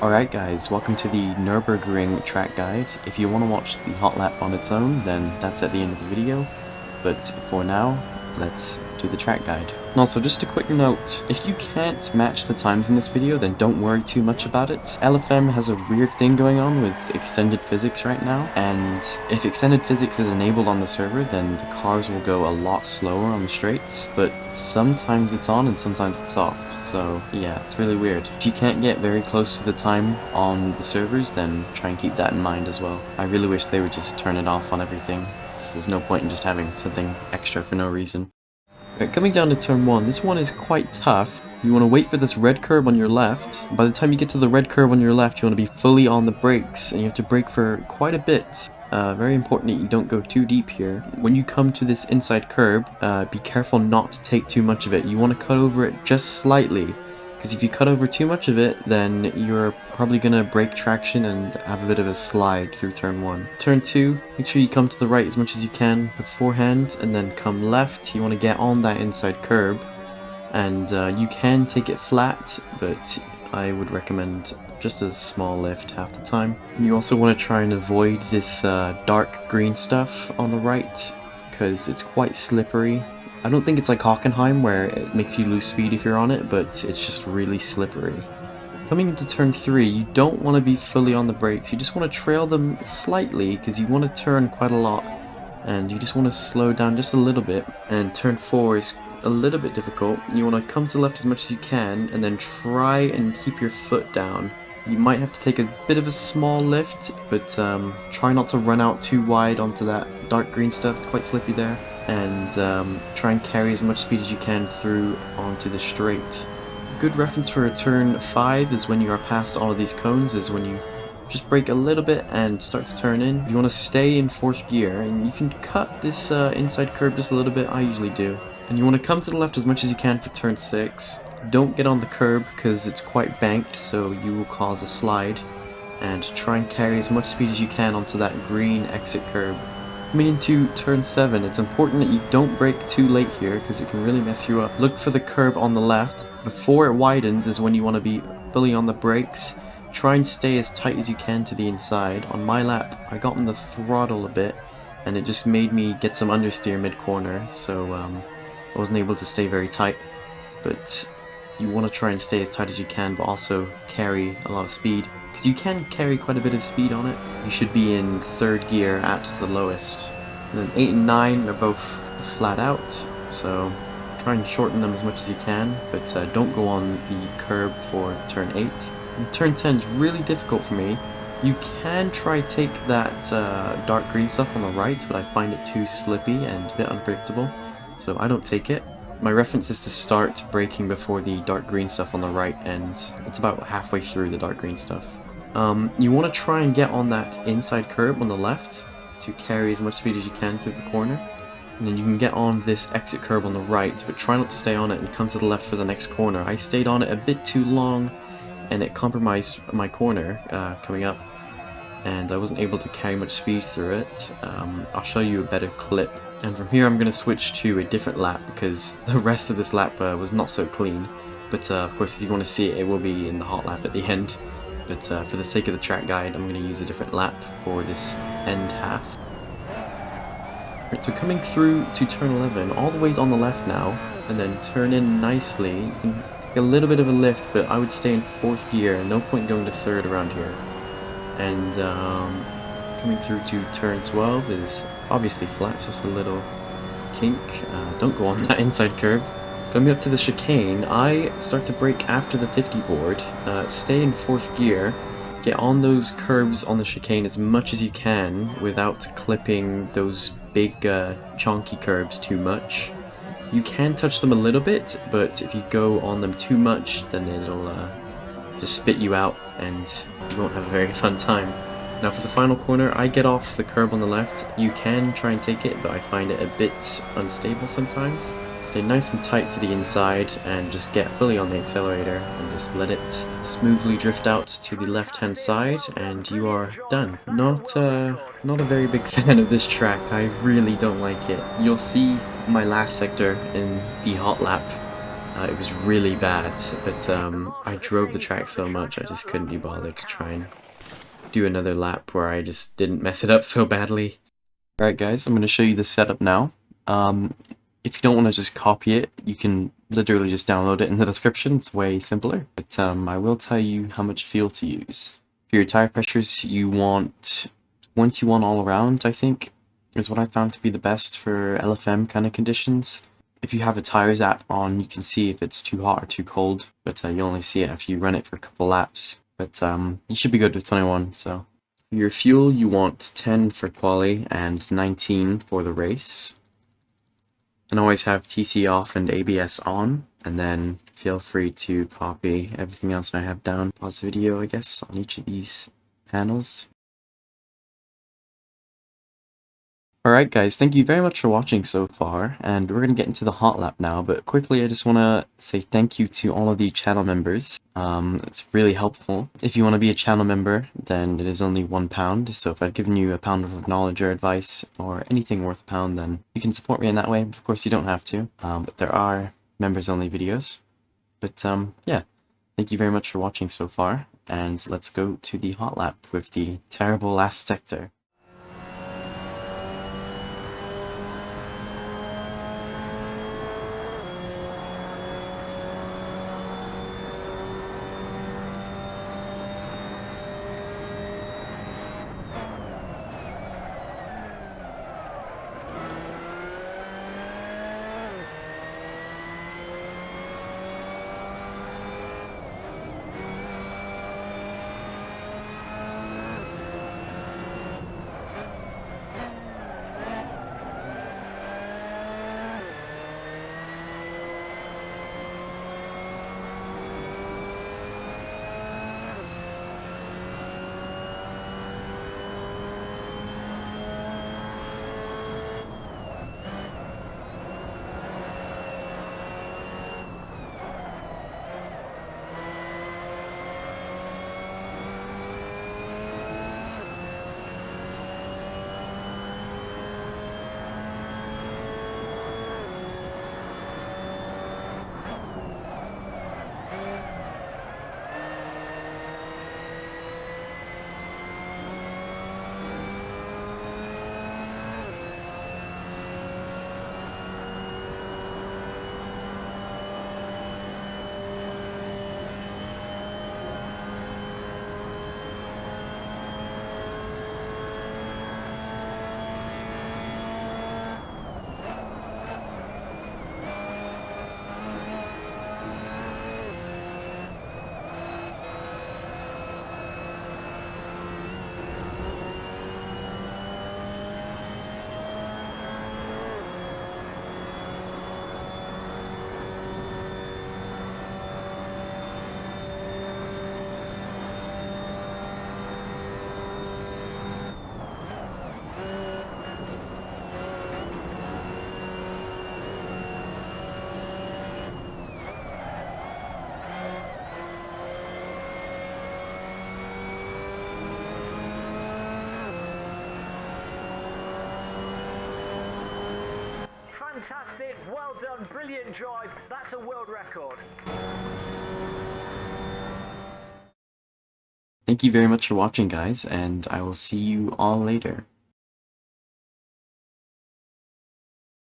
Alright guys, welcome to the Nurburgring track guide. If you want to watch the Hotlap on its own, then that's at the end of the video. But for now, let's do the track guide. And also, just a quick note, if you can't match the times in this video, then don't worry too much about it. LFM has a weird thing going on with extended physics right now, and if extended physics is enabled on the server, then the cars will go a lot slower on the straights, but sometimes it's on and sometimes it's off. So yeah, it's really weird. If you can't get very close to the time on the servers, then try and keep that in mind as well. I really wish they would just turn it off on everything. There's no point in just having something extra for no reason. Right, coming down to turn 1, this one is quite tough. You want to wait for this red curb on your left. By the time you get to the red curb on your left, you want to be fully on the brakes, and you have to brake for quite a bit. Very important that you don't go too deep here. When you come to this inside curb, be careful not to take too much of it. You want to cut over it just slightly, because if you cut over too much of it, then you're probably going to break traction and have a bit of a slide through turn 1. Turn 2, make sure you come to the right as much as you can beforehand, and then come left. You want to get on that inside curb, and you can take it flat, but I would recommend just a small lift half the time. And you also want to try and avoid this dark green stuff on the right, because it's quite slippery. I don't think it's like Hockenheim where it makes you lose speed if you're on it, but it's just really slippery. Coming into turn 3, you don't want to be fully on the brakes, you just want to trail them slightly because you want to turn quite a lot, and you just want to slow down just a little bit. And turn 4 is a little bit difficult. You want to come to the left as much as you can and then try and keep your foot down. You might have to take a bit of a small lift, but try not to run out too wide onto that dark green stuff, it's quite slippy there. And try and carry as much speed as you can through onto the straight. Good reference for a turn 5 is when you are past all of these cones, is when you just brake a little bit and start to turn in. If you want to stay in 4th gear, and you can cut this inside curb just a little bit, I usually do. And you want to come to the left as much as you can for turn 6. Don't get on the curb because it's quite banked, so you will cause a slide. And try and carry as much speed as you can onto that green exit curb. Coming into turn 7, it's important that you don't brake too late here because it can really mess you up. Look for the curb on the left. Before it widens is when you want to be fully on the brakes. Try and stay as tight as you can to the inside. On my lap, I got on the throttle a bit, and it just made me get some understeer mid-corner, so I wasn't able to stay very tight. But you want to try and stay as tight as you can, but also carry a lot of speed, because you can carry quite a bit of speed on it. You should be in 3rd gear at the lowest. And then 8 and 9 are both flat out, so try and shorten them as much as you can, but don't go on the curb for turn 8. And turn 10 is really difficult for me. You can try take that dark green stuff on the right, but I find it too slippy and a bit unpredictable, so I don't take it. My reference is to start braking before the dark green stuff on the right, and it's about halfway through the dark green stuff. You want to try and get on that inside curb on the left to carry as much speed as you can through the corner. And then you can get on this exit curb on the right, but try not to stay on it and come to the left for the next corner. I stayed on it a bit too long, and it compromised my corner coming up, and I wasn't able to carry much speed through it. I'll show you a better clip. And from here I'm going to switch to a different lap because the rest of this lap was not so clean. But of course, if you want to see it, it will be in the Hotlap at the end. But for the sake of the track guide, I'm going to use a different lap for this end half. Right, so coming through to turn 11, all the way on the left now, and then turn in nicely. You can take a little bit of a lift, but I would stay in 4th gear, no point going to 3rd around here. And coming through to turn 12 is obviously flat, just a little kink. Don't go on that inside curb. Coming up to the chicane, I start to brake after the 50 board, stay in 4th gear, get on those curbs on the chicane as much as you can without clipping those big chonky curbs too much. You can touch them a little bit, but if you go on them too much, then it'll just spit you out and you won't have a very fun time. Now for the final corner, I get off the curb on the left. You can try and take it, but I find it a bit unstable sometimes. Stay nice and tight to the inside and just get fully on the accelerator and just let it smoothly drift out to the left hand side and you are done. Not a very big fan of this track, I really don't like it. You'll see my last sector in the Hotlap It was really bad, but I drove the track so much I just couldn't be bothered to try and do another lap where I just didn't mess it up so badly. Alright guys, I'm going to show you the setup now. If you don't want to just copy it, you can literally just download it in the description. It's way simpler. But I will tell you how much fuel to use. For your tire pressures, you want 21 all around, I think, is what I found to be the best for LFM kind of conditions. If you have a tires app on, you can see if it's too hot or too cold, but you only see it if you run it for a couple laps. But you should be good with 21, so. For your fuel, you want 10 for quali and 19 for the race. And always have TC off and ABS on, and then feel free to copy everything else I have down. Pause the video, I guess, on each of these panels. Alright guys, thank you very much for watching so far, and we're going to get into the Hotlap now, but quickly I just want to say thank you to all of the channel members. It's really helpful. If you want to be a channel member, then it is only £1, so if I've given you £1 of knowledge or advice, or anything worth £1, then you can support me in that way. Of course you don't have to, but there are members only videos. But yeah, thank you very much for watching so far, and let's go to the Hotlap with the terrible last sector. Fantastic, well done, brilliant drive, that's a world record. Thank you very much for watching guys, and I will see you all later.